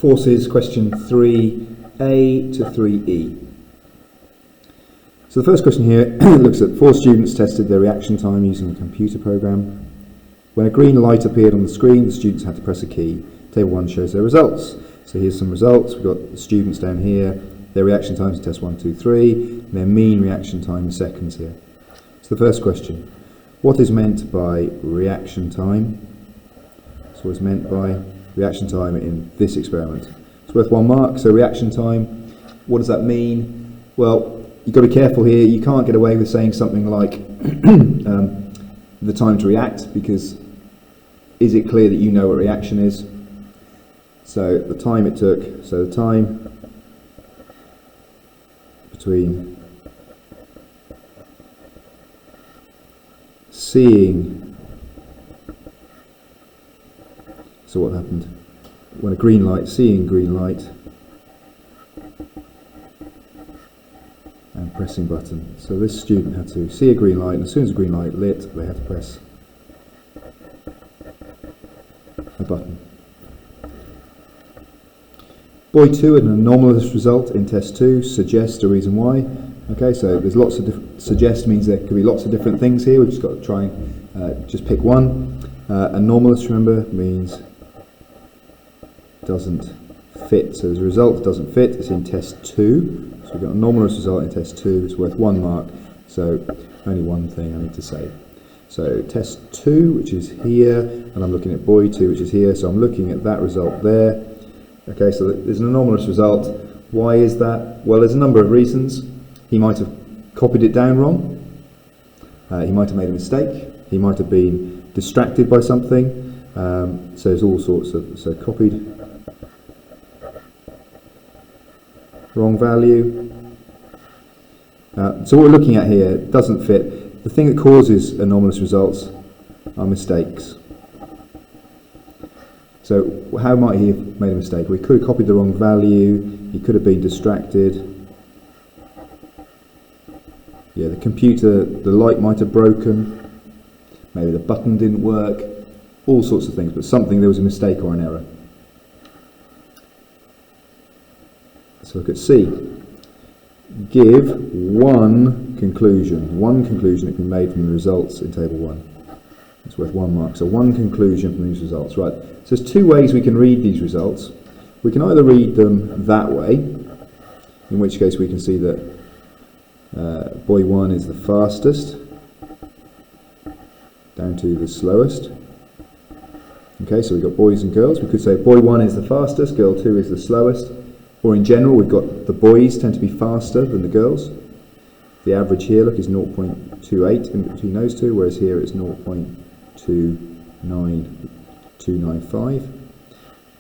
Forces, question 3a to 3e. So the first question here looks at 4 students tested their reaction time using a computer program. When a green light appeared on the screen, the students had to press a key. Table 1 shows their results. So here's some results. We've got the students down here, their reaction times in test 1, 2, 3, and their mean reaction time in seconds here. So the first question, what is meant by reaction time? So what's meant by reaction time in this experiment? It's worth 1 mark. So reaction time, what does that mean? Well, you've got to be careful here. You can't get away with saying something like the time to react, because is it clear that you know what reaction is? So the time it took, so the time between seeing, so what happened? When a green light, seeing green light, and pressing button. So this student had to see a green light, and as soon as the green light lit, they had to press a button. Boy 2 had an anomalous result in test 2. Suggest a reason why. Okay, so there's lots of suggest means there could be lots of different things here. We've just got to try and just pick one. Anomalous, remember, means doesn't fit. So as a result, it doesn't fit. It's in test 2. So we've got an anomalous result in test 2. It's worth 1 mark. So only one thing I need to say. So test 2, which is here, and I'm looking at boy 2, which is here. So I'm looking at that result there. Okay, so there's an anomalous result. Why is that? Well, there's a number of reasons. He might have copied it down wrong. He might have made a mistake. He might have been distracted by something. So there's all sorts of, so copied, wrong value. So what we're looking at here doesn't fit. The thing that causes anomalous results are mistakes. So how might he have made a mistake? Well, he could have copied the wrong value. He could have been distracted. Yeah, the computer, the light might have broken. Maybe the button didn't work. All sorts of things, but there was a mistake or an error. Let's look at C. Give one conclusion that can be made from the results in table 1. It's worth 1 mark. So one conclusion from these results. Right. So there's 2 ways we can read these results. We can either read them that way, in which case we can see that boy 1 is the fastest, down to the slowest. Okay, so we've got boys and girls. We could say boy 1 is the fastest, girl 2 is the slowest. Or in general, we've got the boys tend to be faster than the girls. The average here, look, is 0.28 in between those two, whereas here it's 0.29295.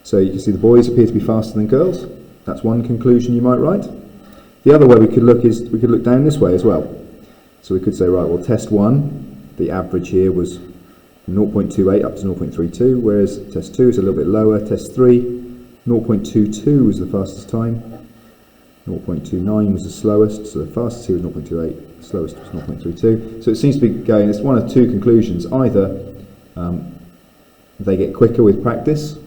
So you can see the boys appear to be faster than girls. That's one conclusion you might write. The other way we could look is we could look down this way as well. So we could say, right, well, test 1, the average here was 0.28 up to 0.32, whereas test 2 is a little bit lower. Test 3, 0.22 was the fastest time. 0.29 was the slowest, so the fastest here was 0.28, the slowest was 0.32. So it seems to be going, it's one of 2 conclusions. Either they get quicker with practice,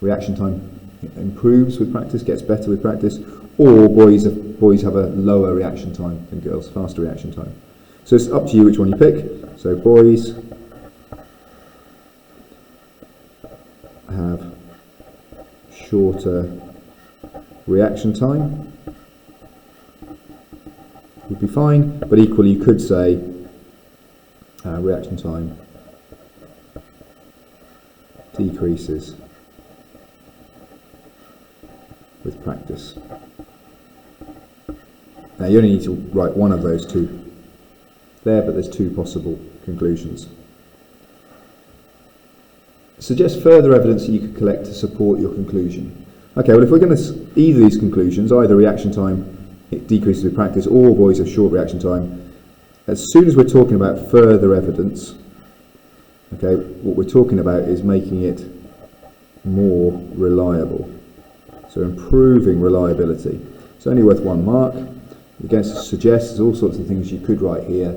reaction time improves with practice, gets better with practice, or boys have a lower reaction time than girls, faster reaction time. So it's up to you which one you pick. So boys have shorter reaction time would be fine, but equally you could say reaction time decreases with practice. Now you only need to write one of those 2 there, but there's 2 possible conclusions. Suggest further evidence that you could collect to support your conclusion. Okay, well, if we're going to either of these conclusions, either reaction time it decreases with practice or boys have short reaction time, as soon as we're talking about further evidence, okay, what we're talking about is making it more reliable. So improving reliability. It's only worth 1 mark. Again, suggests there's all sorts of things you could write here,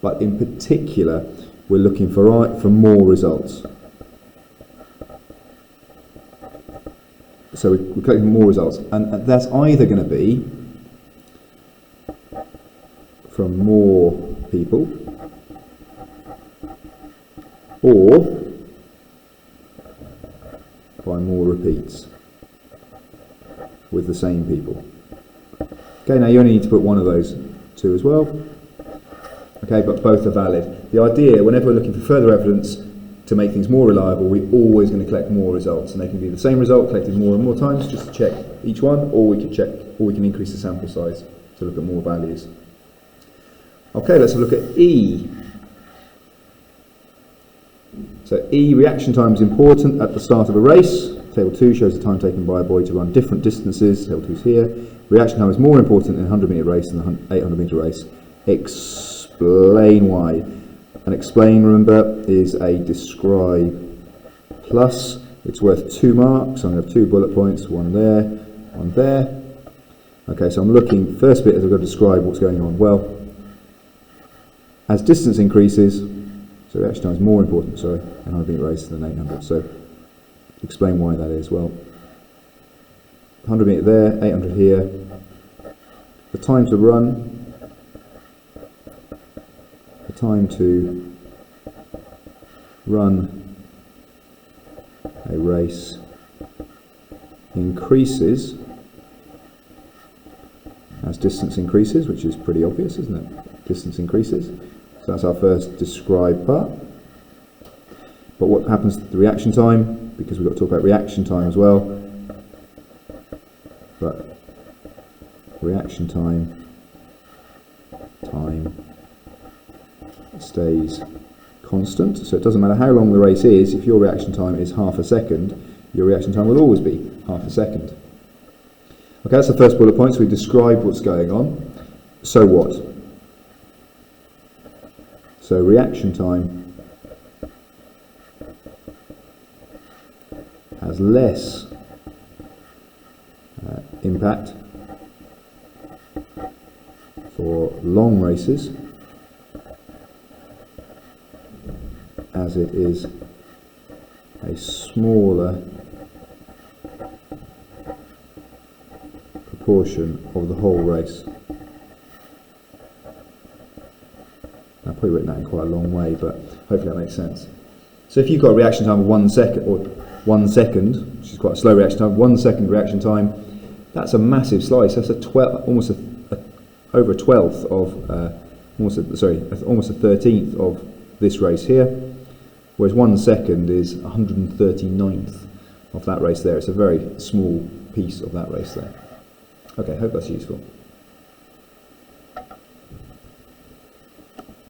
but in particular, we're looking for more results. So we're collecting more results, and that's either going to be from more people or by more repeats with the same people. Okay, now you only need to put one of those two as well. Okay, but both are valid. The idea, whenever we're looking for further evidence to make things more reliable, we're always going to collect more results, and they can be the same result collected more and more times just to check each one, or we can increase the sample size to look at more values. Okay, let's have a look at E. So E, reaction time is important at the start of a race. Table 2 shows the time taken by a boy to run different distances. Table 2 is here. Reaction time is more important in a 100-metre race than an 800-metre race. Explain why. And explain, remember, is a describe plus. It's worth 2 marks. I'm going to have 2 bullet points, one there, one there. Okay, so I'm looking, first bit is I've got to describe what's going on. Well, as distance increases, so reaction time is more important, sorry, in 100-metre race than 800. So explain why that is. Well, 100 metre there, 800 here. The time to run, a race increases as distance increases, which is pretty obvious, isn't it? Distance increases. So that's our first describe part. But what happens to the reaction time? Because we've got to talk about reaction time as well. But reaction time stays constant. So it doesn't matter how long the race is, if your reaction time is half a second, your reaction time will always be half a second. Okay, that's the first bullet point, so we describe what's going on. So what? So reaction time has less impact for long races as it is a smaller proportion of the whole race. I've probably written that in quite a long way, but hopefully that makes sense. So if you've got a reaction time of 1 second, or 1 second, which is quite a slow reaction time, 1 second reaction time, that's a massive slice. That's almost over a 12th of, almost a 13th of this race here, whereas 1 second is 139th of that race there. It's a very small piece of that race there. Okay, hope that's useful.